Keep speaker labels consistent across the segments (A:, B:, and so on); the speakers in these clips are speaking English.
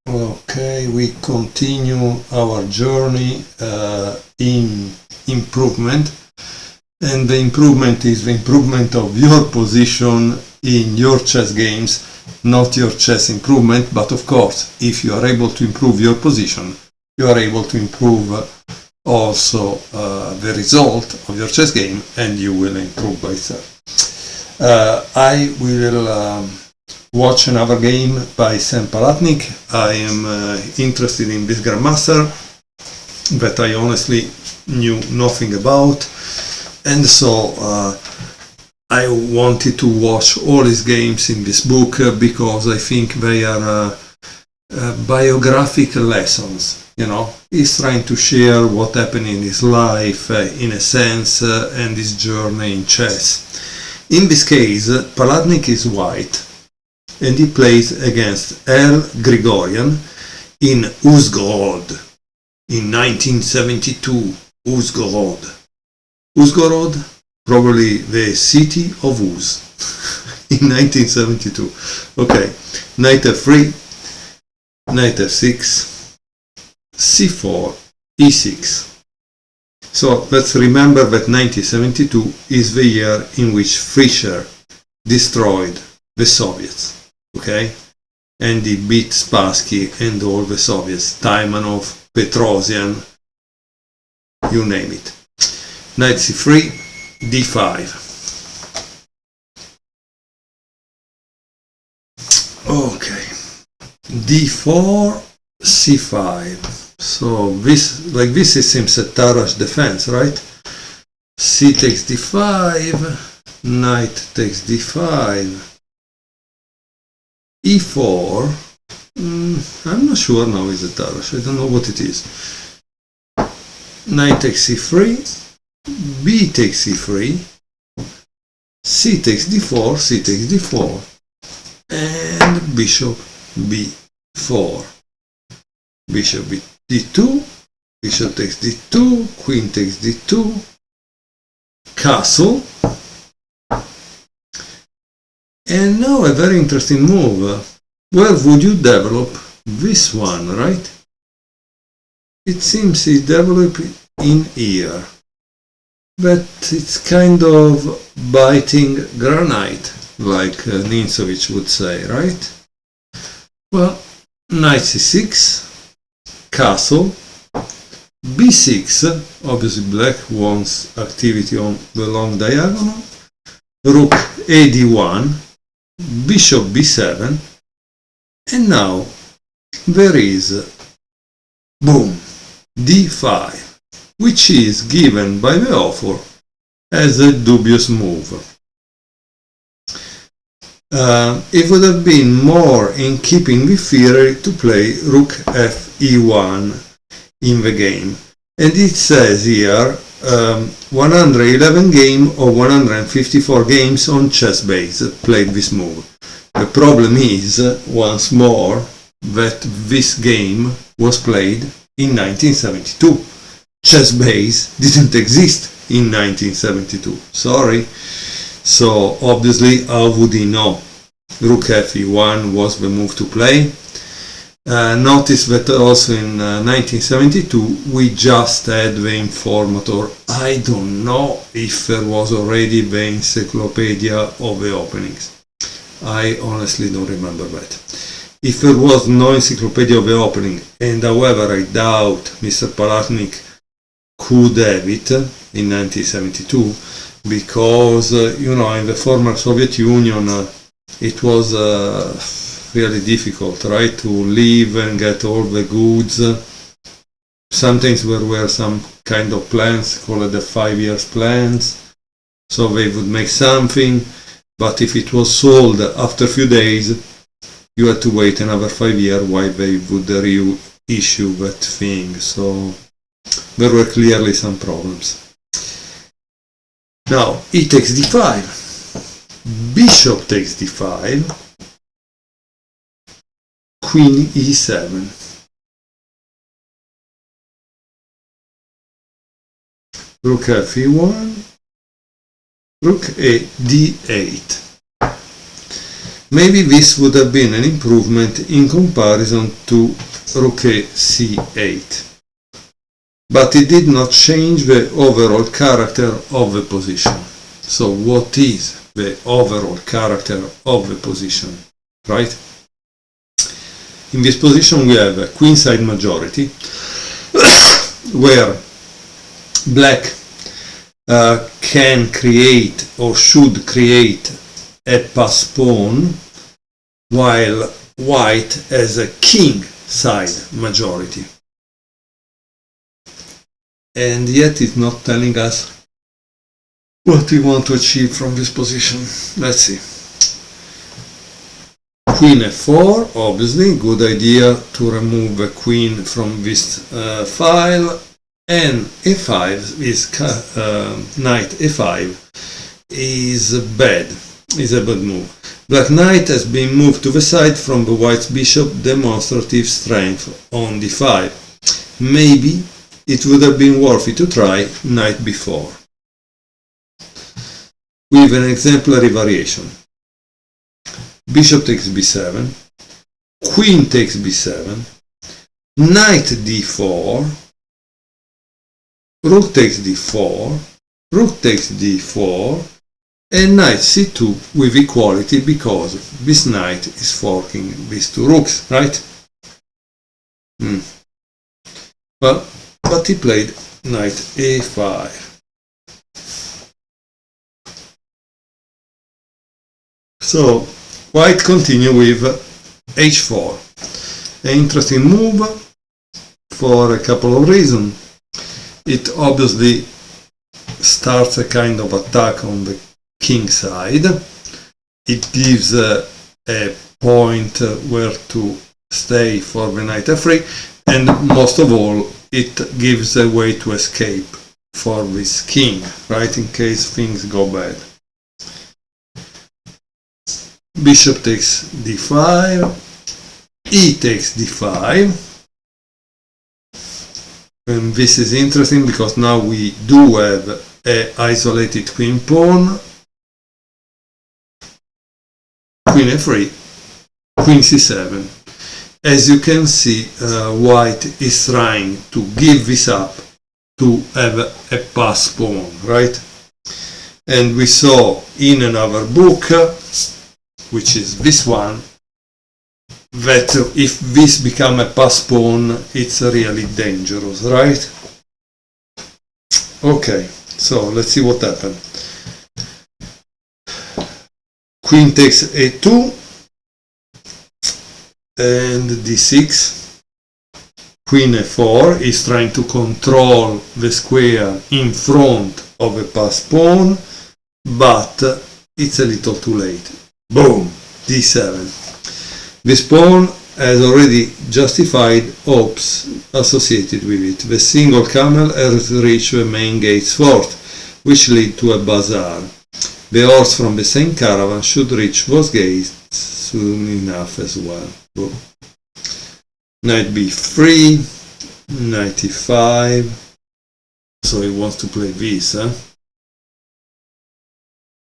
A: Okay, we continue our journey in improvement, and the improvement is the improvement of your position in your chess games, not your chess improvement, but of course, if you are able to improve your position, you are able to improve also the result of your chess game, and you will improve by itself. I will watch another game by Sam Palatnik. I am interested in this grandmaster that I honestly knew nothing about, and so I wanted to watch all his games in this book because I think they are biographic lessons. You know, he's trying to share what happened in his life in a sense and his journey in chess. In this case, Palatnik is white, and he plays against Earl Grigorian in Uzhgorod in 1972. Uzhgorod, probably the city of Uz in 1972. Okay, knight f3, knight f6, c4, e6. So let's remember that 1972 is the year in which Fischer destroyed the Soviets. Okay, and he beat Spassky and all the Soviets, Taimanov, Petrosian, you name it. Knight c3, d5. Okay, d4, c5. So this, like this, it seems a Tarrasch defense, right? C takes d5, knight takes d5. e4, I'm not sure now is a Tarrasch, I don't know what it is. Knight takes c3, b takes c3, c takes d4, c takes d4, and bishop b4. Bishop d2, bishop takes d2, queen takes d2, castle. And now a very interesting move. Where would you develop this one, right? It seems he developed in here. But it's kind of biting granite, like Nintsovich would say, right? Well, knight c6, castle, b6, obviously black wants activity on the long diagonal, rook a d1, bishop b7, and now there is, boom, d5, which is given by the author as a dubious move. It would have been more in keeping with theory to play rook fe1 in the game, and it says here 111 game or 154 games on ChessBase played this move. The problem is, once more, that this game was played in 1972. ChessBase didn't exist in 1972. Sorry. So obviously, how would he know? Rook fe1 was the move to play. Notice that also in 1972 we just had the informator. I don't know if there was already the encyclopedia of the openings. I honestly don't remember that. If there was no encyclopedia of the opening, and however I doubt Mr. Palatnik could have it in 1972, because you know, in the former Soviet Union it was really difficult, right, to live and get all the goods. Sometimes there were some kind of plans called the 5 years plans, so they would make something, but if it was sold after a few days, you had to wait another 5 years while they would reissue that thing. So there were clearly some problems. Now e takes d5, bishop takes d5, queen e7, rook fe1, rook a d8. Maybe this would have been an improvement in comparison to rook a c8. But it did not change the overall character of the position. So what is the overall character of the position, right? In this position we have a queenside majority, where black can create or should create a pass pawn, while white has a king side majority. And yet it's not telling us what we want to achieve from this position. Let's see. Queen f4, obviously, good idea to remove the queen from this file, and a5 is knight a5 is bad, is a bad move. Black knight has been moved to the side from the white bishop, demonstrative strength on d5. Maybe it would have been worthy to try knight b4 with an exemplary variation. Bishop takes b7, queen takes b7, knight d4, rook takes d4, rook takes d4, and knight c2 with equality, because this knight is forking these two rooks, right? Well, but he played knight a5. So white continue with h4. An interesting move for a couple of reasons. It obviously starts a kind of attack on the king side. It gives a point where to stay for the knight f3, and most of all it gives a way to escape for this king, right, in case things go bad. Bishop takes d5, e takes d5, and this is interesting because now we do have an isolated queen pawn, queen f3, queen c7. As you can see, white is trying to give this up to have a pass pawn, right? And we saw in another book, which is this one, that if this becomes a pass pawn, it's really dangerous, right? Okay, so let's see what happened. Queen takes a2 and d6. Queen f4 is trying to control the square in front of a pass pawn, but it's a little too late. Boom, d7. This pawn has already justified hopes associated with it. The single camel has reached the main gate's fort, which lead to a bazaar. The horse from the same caravan should reach those gates soon enough as well. Boom. Knight b3, knight e5. So he wants to play this, huh?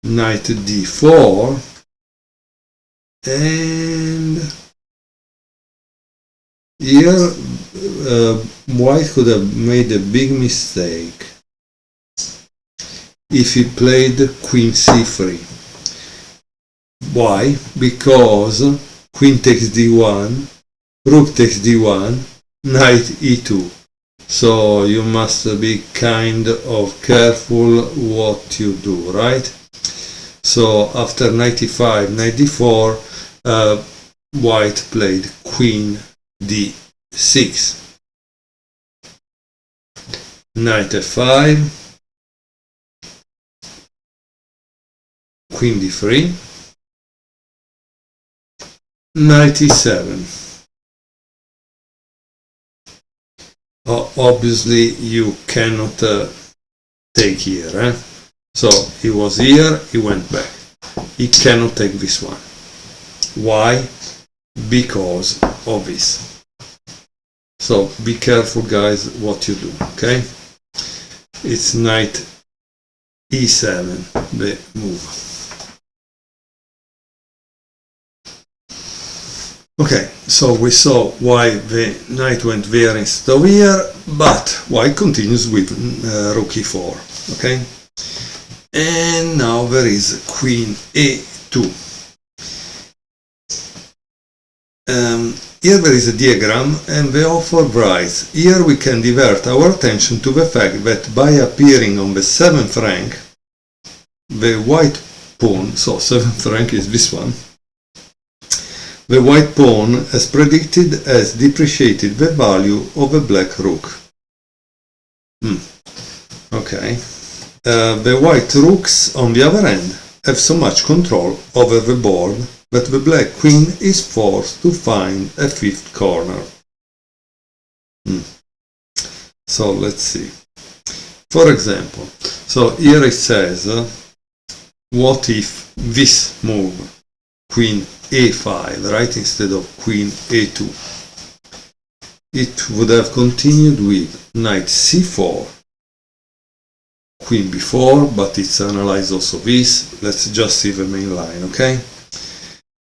A: Knight d4. And here white could have made a big mistake if he played queen c3. Why? Because queen takes d1, rook takes d1, knight e2. So you must be kind of careful what you do, right? So after knight e5, knight d4, white played queen d6, knight f5, queen d3, knight e7. Obviously you cannot take here, eh? So he was here, he went back. He cannot take this one. Why? Because of this. So be careful, guys, what you do, okay? It's knight e7, the move. Okay, so we saw why the knight went there instead of here, but white continues with rook e4. Okay, and now there is queen a2. Here there is a diagram, and the author writes, here we can divert our attention to the fact that by appearing on the 7th rank, the white pawn, so 7th rank is this one, the white pawn, as predicted, has depreciated the value of the black rook. Okay. The white rooks, on the other hand, have so much control over the board that the black queen is forced to find a 5th corner. So let's see. For example, so here it says, what if this move, queen a5, right, instead of queen a2? It would have continued with knight c4, queen b4, but it's analyzed also this. Let's just see the main line, okay?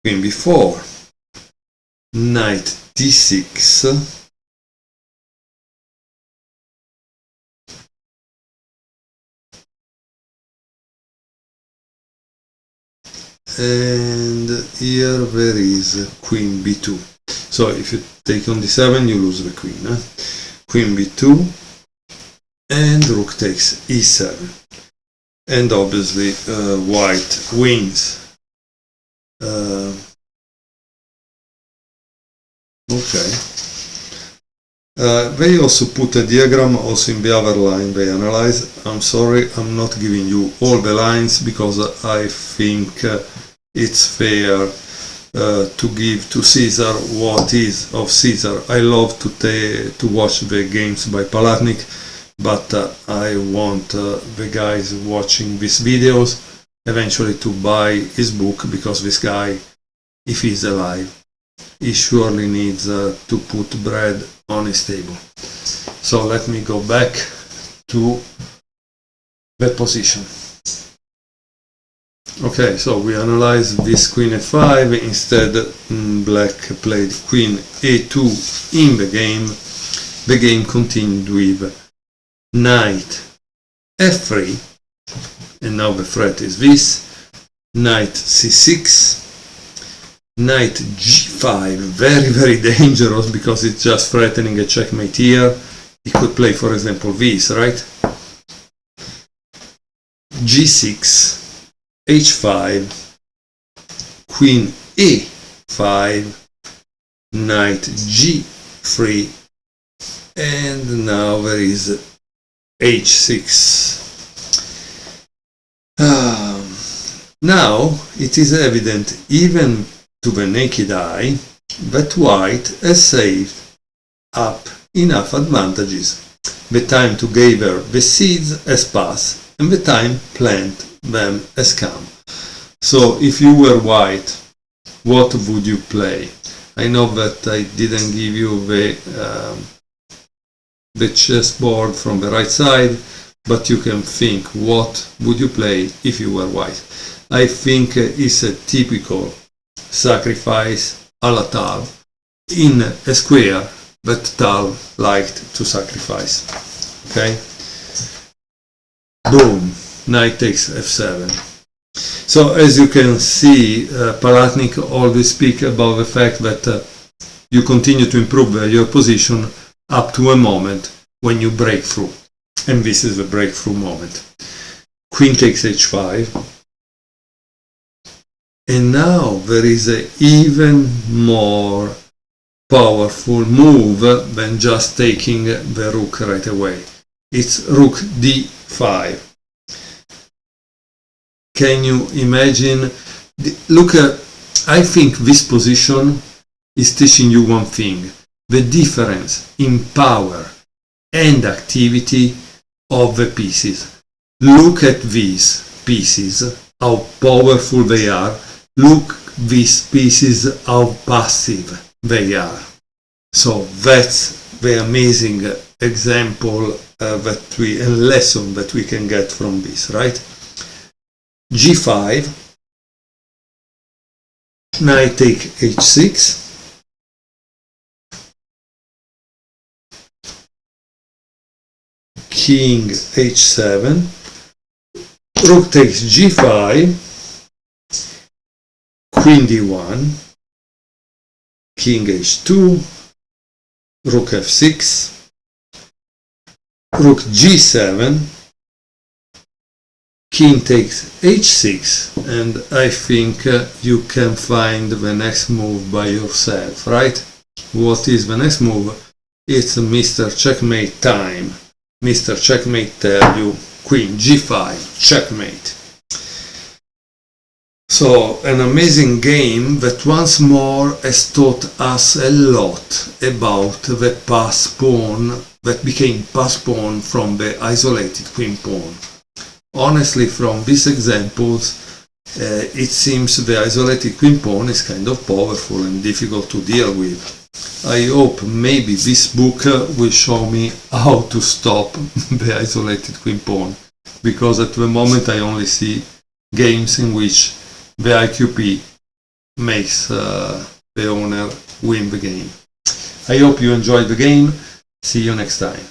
A: Queen b4, knight d6, and here there is queen b2. So if you take on d7, you lose the queen. Queen b2, and rook takes e7, and obviously white wins. Okay. They also put a diagram also in the other line they analyze. I'm sorry, I'm not giving you all the lines because I think it's fair to give to Caesar what is of Caesar. I love to watch the games by Palatnik, but I want the guys watching these videos eventually to buy his book, because this guy, if he's alive, he surely needs to put bread on his table. So let me go back to the position. Okay, so we analyze this queen f5. Instead, black played queen a2 in the game. The game continued with knight f3, and now the threat is this, knight c6, knight g5, very dangerous because it's just threatening a checkmate here. He could play, for example, this, right? g6, h5, queen a5, knight g3, and now there is h6. Now it is evident even to the naked eye that white has saved up enough advantages. The time to gather the seeds has passed, and the time plant them has come. So if you were white, what would you play? I know that I didn't give you the chessboard from the right side, but you can think, what would you play if you were white? I think it's a typical sacrifice a la Tal, in a square that Tal liked to sacrifice. Okay? Boom, knight takes f7. So as you can see, Palatnik always speak about the fact that you continue to improve your position up to a moment when you break through. And this is the breakthrough moment. Queen takes h5. And now there is an even more powerful move than just taking the rook right away. It's rook d5. Can you imagine? Look, I think this position is teaching you one thing: the difference in power and activity of the pieces. Look at these pieces, how powerful they are. Look these pieces, how passive they are. So that's the amazing example lesson that we can get from this, right? g5, knight take h6, king h7, rook takes g5, queen d1, king h2, rook f6, rook g7, king takes h6, and I think you can find the next move by yourself, right? What is the next move? It's Mr. Checkmate time. Mr. Checkmate tell you queen g5, checkmate. So, an amazing game that once more has taught us a lot about the pass pawn that became pass pawn from the isolated queen pawn. Honestly, from these examples, it seems the isolated queen pawn is kind of powerful and difficult to deal with. I hope maybe this book will show me how to stop the isolated queen pawn, because at the moment I only see games in which the IQP makes the owner win the game. I hope you enjoyed the game. See you next time.